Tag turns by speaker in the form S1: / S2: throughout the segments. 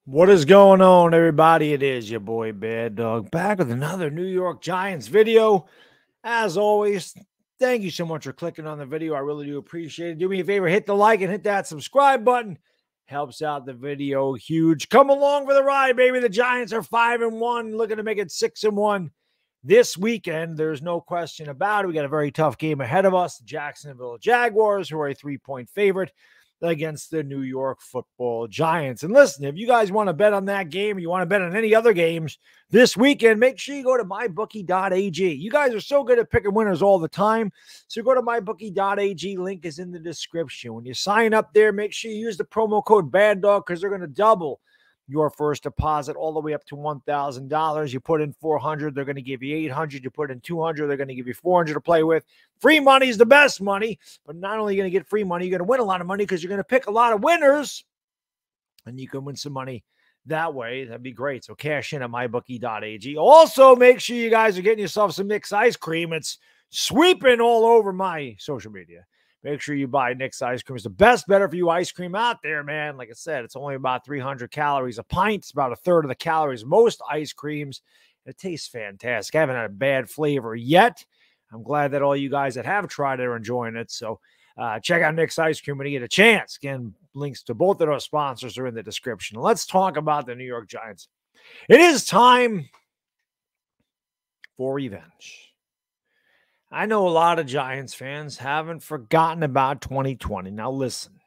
S1: What is going on, everybody? It is your boy Baddog back with another New York Giants video. As always, thank you so much for clicking on the video. I really do appreciate it. Do me a favor, hit the like and hit that subscribe button. Helps out the video huge. Come along for the ride, baby. The Giants are 5-1, looking to make it 6-1 this weekend. There's no question about it. We got a very tough game ahead of us. The Jacksonville Jaguars, who are a 3-point favorite against the New York Football Giants. And listen, if you guys want to bet on that game, or you want to bet on any other games this weekend, make sure you go to mybookie.ag. You guys are so good at picking winners all the time. So go to mybookie.ag. Link is in the description. When you sign up there, make sure you use the promo code BADDOG because they're going to double your first deposit all the way up to $1,000. You put in $400, they're going to give you $800. You put in $200, they're going to give you $400 to play with. Free money is the best money, but not only are you going to get free money, you're going to win a lot of money because you're going to pick a lot of winners, and you can win some money that way. That'd be great. So cash in at mybookie.ag. Also, make sure you guys are getting yourself some Nick's ice cream. It's sweeping all over my social media. Make sure you buy Nick's ice cream. It's the best, better for you ice cream out there, man. Like I said, it's only about 300 calories a pint. It's about a third of the calories of most ice creams. It tastes fantastic. I haven't had a bad flavor yet. I'm glad that all you guys that have tried it are enjoying it. So check out Nick's ice cream when you get a chance. Again, links to both of those sponsors are in the description. Let's talk about the New York Giants. It is time for revenge. I know a lot of Giants fans haven't forgotten about 2020. Now, listen,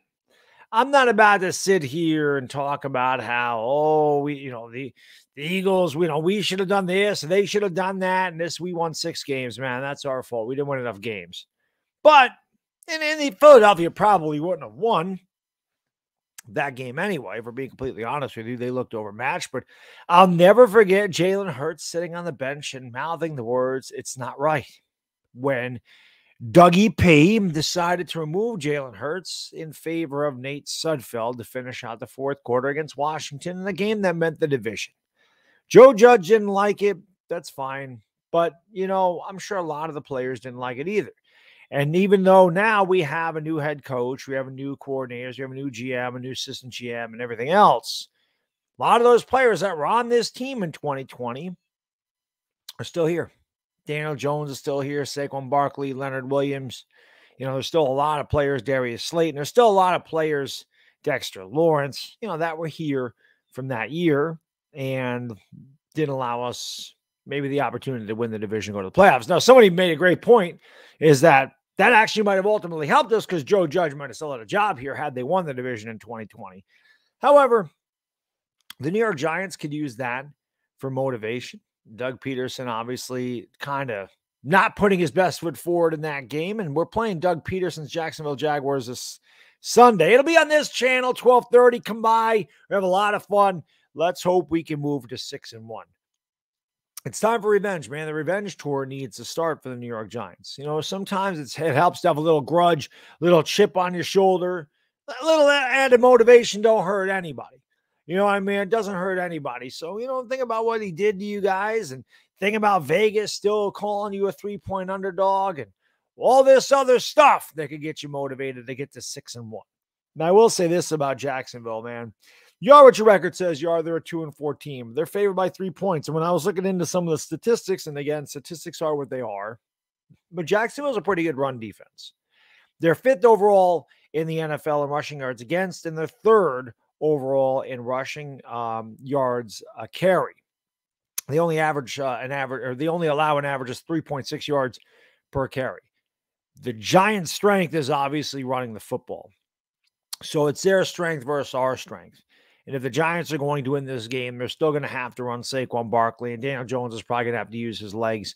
S1: I'm not about to sit here and talk about how, the Eagles, we should have done this and they should have done that. And we won 6 games, man. That's our fault. We didn't win enough games. But in Philadelphia probably wouldn't have won that game anyway, for being completely honest with you. They looked overmatched. But I'll never forget Jalen Hurts sitting on the bench and mouthing the words, "It's not right," when Douggy P decided to remove Jalen Hurts in favor of Nate Sudfeld to finish out the fourth quarter against Washington in a game that meant the division. Joe Judge didn't like it. That's fine. But, I'm sure a lot of the players didn't like it either. And even though now we have a new head coach, we have a new coordinators, we have a new GM, a new assistant GM, and everything else, a lot of those players that were on this team in 2020 are still here. Daniel Jones is still here. Saquon Barkley, Leonard Williams. There's still a lot of players. Darius Slayton. There's still a lot of players. Dexter Lawrence, that were here from that year and didn't allow us maybe the opportunity to win the division, go to the playoffs. Now, somebody made a great point is that actually might have ultimately helped us because Joe Judge might have still had a job here had they won the division in 2020. However, the New York Giants could use that for motivation. Doug Pederson obviously kind of not putting his best foot forward in that game. And we're playing Doug Pederson's Jacksonville Jaguars this Sunday. It'll be on this channel, 12:30. Come by. We have a lot of fun. Let's hope we can move to 6-1. It's time for revenge, man. The revenge tour needs to start for the New York Giants. Sometimes it helps to have a little grudge, a little chip on your shoulder. A little added motivation don't hurt anybody. You know what I mean? It doesn't hurt anybody. So, think about what he did to you guys and think about Vegas still calling you a 3-point underdog and all this other stuff that could get you motivated to get to 6-1. Now, I will say this about Jacksonville, man. You are what your record says you are. They're a 2-4 team. They're favored by 3 points. And when I was looking into some of the statistics, and again, statistics are what they are, but Jacksonville's a pretty good run defense. They're 5th overall in the NFL in rushing yards against, and they're 3rd overall in rushing yards a carry. They only they only allow an average of 3.6 yards per carry. The Giants' strength is obviously running the football. So it's their strength versus our strength. And if the Giants are going to win this game, they're still going to have to run Saquon Barkley, and Daniel Jones is probably going to have to use his legs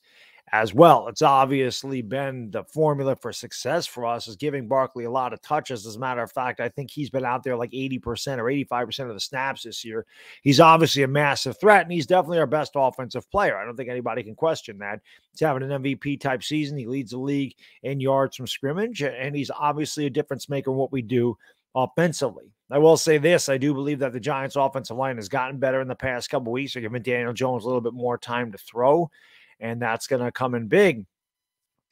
S1: as well. It's obviously been the formula for success for us is giving Barkley a lot of touches. As a matter of fact, I think he's been out there like 80% or 85% of the snaps this year. He's obviously a massive threat, and he's definitely our best offensive player. I don't think anybody can question that. He's having an MVP-type season. He leads the league in yards from scrimmage, and he's obviously a difference maker in what we do offensively. I will say this. I do believe that the Giants' offensive line has gotten better in the past couple of weeks. They're giving Daniel Jones a little bit more time to throw, and that's going to come in big.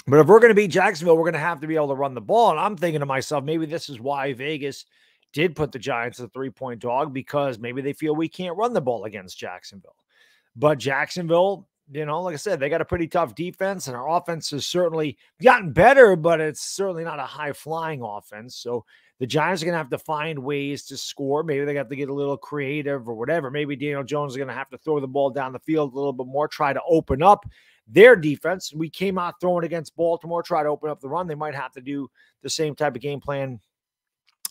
S1: But if we're going to beat Jacksonville, we're going to have to be able to run the ball. And I'm thinking to myself, maybe this is why Vegas did put the Giants as a 3-point dog because maybe they feel we can't run the ball against Jacksonville. But Jacksonville, like I said, they got a pretty tough defense, and our offense has certainly gotten better, but it's certainly not a high-flying offense. So the Giants are going to have to find ways to score. Maybe they got to get a little creative or whatever. Maybe Daniel Jones is going to have to throw the ball down the field a little bit more, try to open up their defense. We came out throwing against Baltimore, try to open up the run. They might have to do the same type of game plan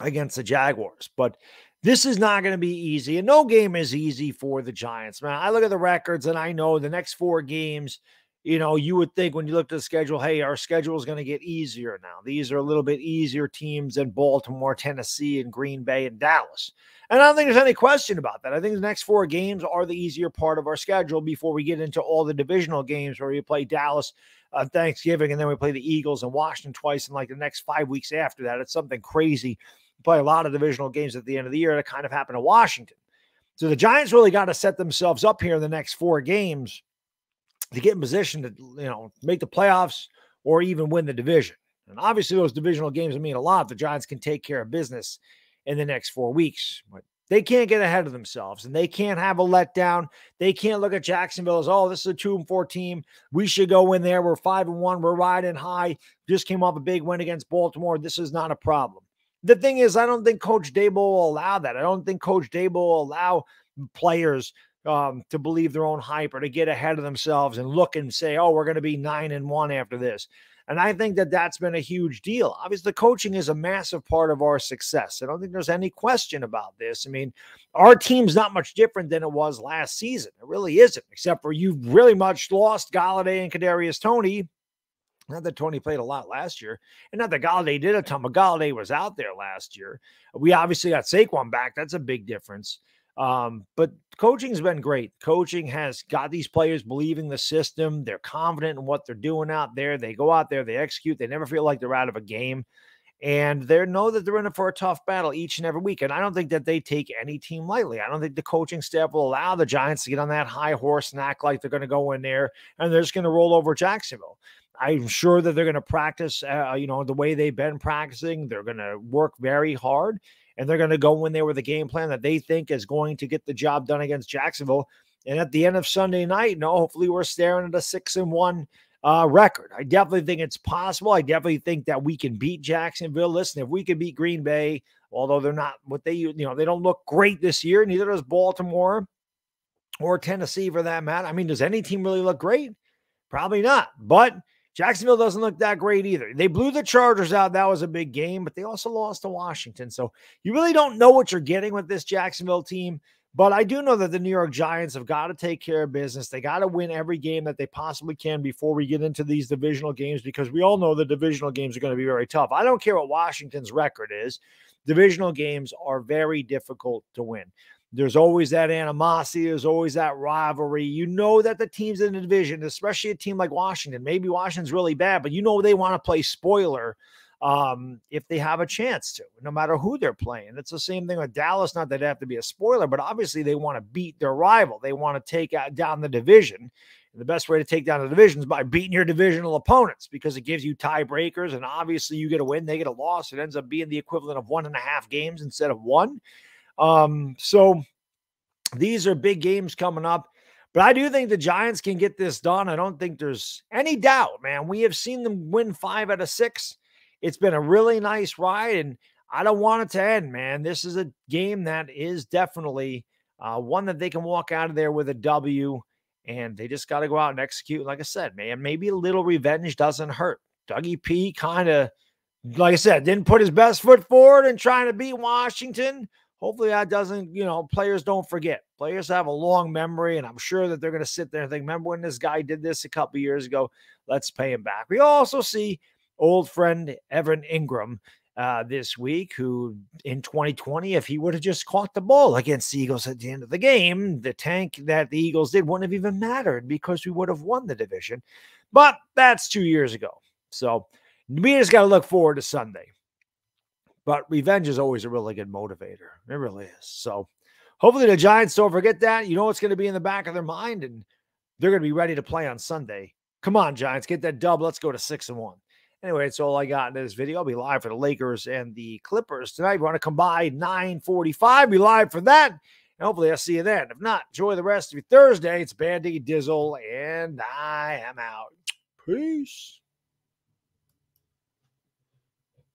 S1: against the Jaguars. But this is not going to be easy, and no game is easy for the Giants, man. I look at the records, and I know the next 4 games, you would think when you look at the schedule, hey, our schedule is going to get easier now. These are a little bit easier teams than Baltimore, Tennessee, and Green Bay, and Dallas. And I don't think there's any question about that. I think the next 4 games are the easier part of our schedule before we get into all the divisional games where we play Dallas on Thanksgiving, and then we play the Eagles and Washington twice in like the next 5 weeks after that. It's something crazy. Play a lot of divisional games at the end of the year that kind of happened to Washington. So the Giants really got to set themselves up here in the next 4 games to get in position to, make the playoffs or even win the division. And obviously those divisional games mean a lot. The Giants can take care of business in the next 4 weeks, but they can't get ahead of themselves, and they can't have a letdown. They can't look at Jacksonville as, oh, this is a 2-4 team. We should go in there. We're 5-1. We're riding high. Just came off a big win against Baltimore. This is not a problem. The thing is, I don't think Coach Dable will allow that. I don't think Coach Dable will allow players to believe their own hype or to get ahead of themselves and look and say, oh, we're going to be 9-1 after this. And I think that that's been a huge deal. Obviously, coaching is a massive part of our success. I don't think there's any question about this. I mean, our team's not much different than it was last season. It really isn't, except for you've really much lost Golladay and Kadarius Toney. Not that Tony played a lot last year, and not that Golladay did a ton, but Golladay was out there last year. We obviously got Saquon back. That's a big difference. But coaching's been great. Coaching has got these players believing the system. They're confident in what they're doing out there. They go out there, they execute. They never feel like they're out of a game. And they know that they're in it for a tough battle each and every week. And I don't think that they take any team lightly. I don't think the coaching staff will allow the Giants to get on that high horse and act like they're going to go in there and they're just going to roll over Jacksonville. I'm sure that they're going to practice, the way they've been practicing. They're going to work very hard, and they're going to go in there with a game plan that they think is going to get the job done against Jacksonville. And at the end of Sunday night, hopefully we're staring at a 6-1 record. I definitely think it's possible. I definitely think that we can beat Jacksonville. Listen, if we could beat Green Bay, although they're not what they don't look great this year, neither does Baltimore or Tennessee for that matter. I mean, does any team really look great? Probably not. But Jacksonville doesn't look that great either. They blew the Chargers out. That was a big game, but they also lost to Washington. So you really don't know what you're getting with this Jacksonville team. But I do know that the New York Giants have got to take care of business. They got to win every game that they possibly can before we get into these divisional games, because we all know the divisional games are going to be very tough. I don't care what Washington's record is. Divisional games are very difficult to win. There's always that animosity. There's always that rivalry. You know that the teams in the division, especially a team like Washington, maybe Washington's really bad, but they want to play spoiler if they have a chance to, no matter who they're playing. It's the same thing with Dallas. Not that they have to be a spoiler, but obviously they want to beat their rival. They want to take down the division. And the best way to take down the division is by beating your divisional opponents, because it gives you tiebreakers. And obviously you get a win, they get a loss. It ends up being the equivalent of 1.5 games instead of 1. So these are big games coming up, but I do think the Giants can get this done. I don't think there's any doubt, man. We have seen them win 5 out of 6. It's been a really nice ride, and I don't want it to end, man. This is a game that is definitely one that they can walk out of there with a W, and they just got to go out and execute. Like I said, man, maybe a little revenge doesn't hurt. Douggy P kind of, like I said, didn't put his best foot forward in trying to beat Washington. Hopefully that doesn't, players don't forget. Players have a long memory, and I'm sure that they're going to sit there and think, remember when this guy did this a couple years ago? Let's pay him back. We also see old friend Evan Ingram this week, who in 2020, if he would have just caught the ball against the Eagles at the end of the game, the tank that the Eagles did wouldn't have even mattered, because we would have won the division. But that's 2 years ago. So we just got to look forward to Sunday. But revenge is always a really good motivator. It really is. So hopefully the Giants don't forget that. It's going to be in the back of their mind, and they're going to be ready to play on Sunday. Come on, Giants, get that dub. Let's go to 6-1. Anyway, that's all I got in this video. I'll be live for the Lakers and the Clippers tonight. If you want to come by 9:45, be live for that. And hopefully I'll see you then. If not, enjoy the rest of your Thursday. It's Bad Diggy Dizzle, and I am out. Peace.